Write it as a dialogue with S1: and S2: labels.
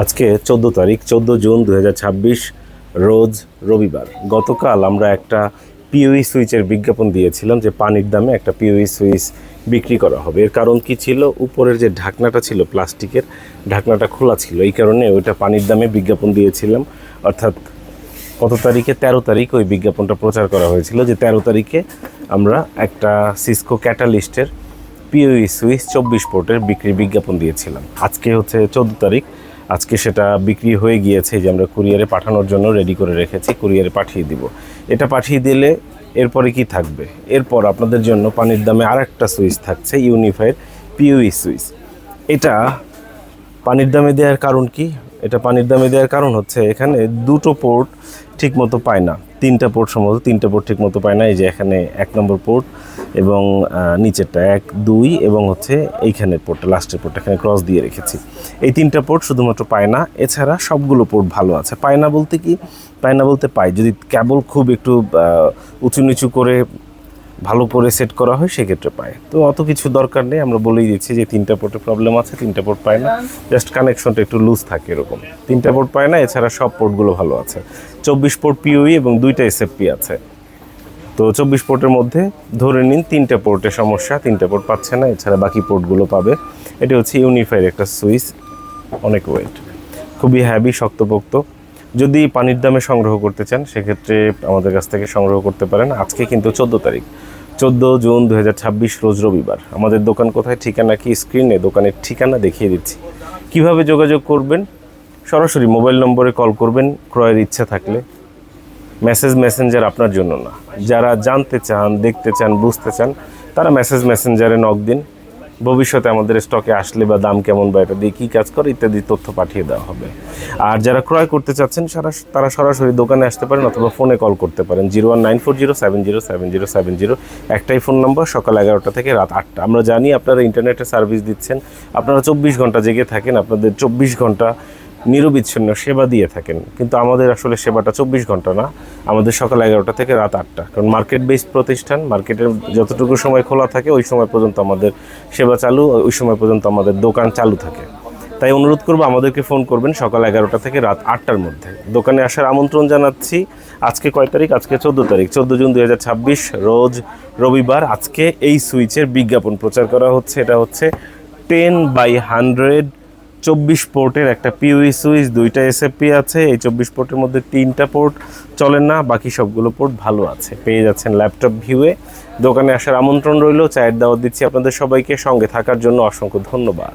S1: আজকে 14 তারিখ 14 জুন 2026 রোজ রবিবার। গতকাল আমরা একটা পিওই সুইচের বিজ্ঞাপন দিয়েছিলাম যে পানির দামে একটা পিওই সুইচ বিক্রি করা হবে। এর কারণ কি ছিল? উপরের যে ঢাকনাটা ছিল প্লাস্টিকের, ঢাকনাটা খোলা ছিল, এই কারণে ওইটা পানির দামে বিজ্ঞাপন দিয়েছিলাম। অর্থাৎ কত তারিখে? 13 তারিখ ওই বিজ্ঞাপনটা প্রচার করা হয়েছিল যে 13 তারিখে আমরা একটা সিসকো ক্যাটালিস্টের পিওই সুইচ 24 পোর্টের বিক্রির বিজ্ঞাপন দিয়েছিলাম। আজকে হচ্ছে 14 তারিখ, আজকে সেটা বিক্রি হয়ে গিয়েছে, যে আমরা কুরিয়ারে পাঠানোর জন্য রেডি করে রেখেছি, কুরিয়ারে পাঠিয়ে দিব। এটা পাঠিয়ে দিলে এরপরে কি থাকবে? এরপর আপনাদের জন্য পানির দামে আর একটা সুইচ থাকছে, ইউনিফাইড পিওই সুইচ। এটা পানির দামে দেওয়ার কারণ কি? এটা পানির দামে দেওয়ার কারণ হচ্ছে এখানে দুটো পোর্ট ঠিক মতো পায় না, তিনটা পোর্ট সম্ভবত তিনটা পোর্ট ঠিক মতো পায় না। এই যে এখানে 1 নম্বর পোর্ট এবং নিচেরটা 1, 2 এবং হচ্ছে এইখানের পোর্টটা, লাস্টের পোর্টটা এখানে ক্রস দিয়ে রেখেছি। এই তিনটা পোর্ট শুধুমাত্র পায় না, এছাড়া সবগুলো পোর্ট ভালো আছে। পায় না বলতে কি? পায় না বলতে পায়, যদি কেবল খুব একটু উঁচু নিচু করে ভালো করে সেট করা হয় সেক্ষেত্রে পায়। তো অত কিছু দরকার নেই, আমরা বলেই দিচ্ছি যে তিনটা পোর্টে প্রবলেম আছে, তিনটা পোর্ট পায় না, জাস্ট কানেকশনটা একটু লুজ থাকে এরকম। তিনটা পোর্ট পায় না, এছাড়া সব পোর্টগুলো ভালো আছে। 24 পোর্ট পিওই এবং 2টা এসএফপি আছে। তো 24 পোর্টের মধ্যে ধরে নিন 3টা পোর্টে সমস্যা, 3টা পোর্ট পাচ্ছে না, এছাড়া বাকি পোর্টগুলো পাবে। এটি হচ্ছে ইউনিফাইড একটা সুইচ, অনেক ওয়েট, খুবই হ্যাভি, শক্তপোক্ত। যদি পানির দামে সংগ্রহ করতে চান সেক্ষেত্রে আমাদের কাছ থেকে সংগ্রহ করতে পারেন। আজকে কিন্তু 14 তারিখ, 14 জুন 2026 রোজ রবিবার। আমাদের দোকান কোথায়? ঠিকানা কি স্ক্রিনে দোকানের ঠিকানা দেখিয়ে দিচ্ছি। কিভাবে যোগাযোগ করবেন? সরাসরি মোবাইল নম্বরে কল করবেন ক্রয়ের ইচ্ছা থাকলে। মেসেঞ্জার আপনার জন্য না। যারা জানতে চান, দেখতে চান, বুঝতে চান, তারা মেসেঞ্জারে নক দিন। ভবিষ্যতে আমাদের স্টকে আসলে বা দাম কেমন বা এটা দিয়ে কী কাজ করে ইত্যাদি তথ্য পাঠিয়ে দেওয়া হবে। আর যারা ক্রয় করতে চাচ্ছেন তারা সরাসরি দোকানে আসতে পারেন অথবা ফোনে কল করতে পারেন 01940707070। একটাই ফোন নম্বর, সকাল 11টা থেকে রাত 8টা। আমরা জানি আপনারা ইন্টারনেটে সার্ভিস দিচ্ছেন, আপনারা 24 ঘন্টা জেগে থাকেন, আপনাদের 24 ঘন্টা নিরবিচ্ছিন্ন সেবা দিয়ে থাকেন, কিন্তু আমাদের আসলে সেবাটা 24 ঘন্টা না, আমাদের সকাল 11টা থেকে রাত 8টা। কারণ মার্কেট বেসড প্রতিষ্ঠান, মার্কেটের যতটুকু সময় খোলা থাকে ওই সময় পর্যন্ত আমাদের সেবা চালু, ওই সময় পর্যন্ত আমাদের দোকান চালু থাকে। তাই অনুরোধ করবো আমাদেরকে ফোন করবেন সকাল 11টা থেকে রাত 8টার মধ্যে। দোকানে আসার আমন্ত্রণ জানাচ্ছি। আজকে কয় তারিখ? আজকে 14 তারিখ, 14 জুন 2026 রোজ রবিবার। আজকে এই সুইচের বিজ্ঞাপন প্রচার করা হচ্ছে। এটা হচ্ছে 10/100 24 পোর্টের একটা পিওই সুইচ, 2টা এসএফপি আছে। এই 24 পোর্টের মধ্যে 3টা পোর্ট চলে না, বাকি সবগুলো পোর্ট ভালো আছে। পেয়ে যাচ্ছেন ল্যাপটপ ভিউয়ে। দোকানে আসার আমন্ত্রণ রইল। চায়ের দাওয়াত দিচ্ছি আপনাদের সবাইকে। সঙ্গে থাকার জন্য অসংখ্য ধন্যবাদ।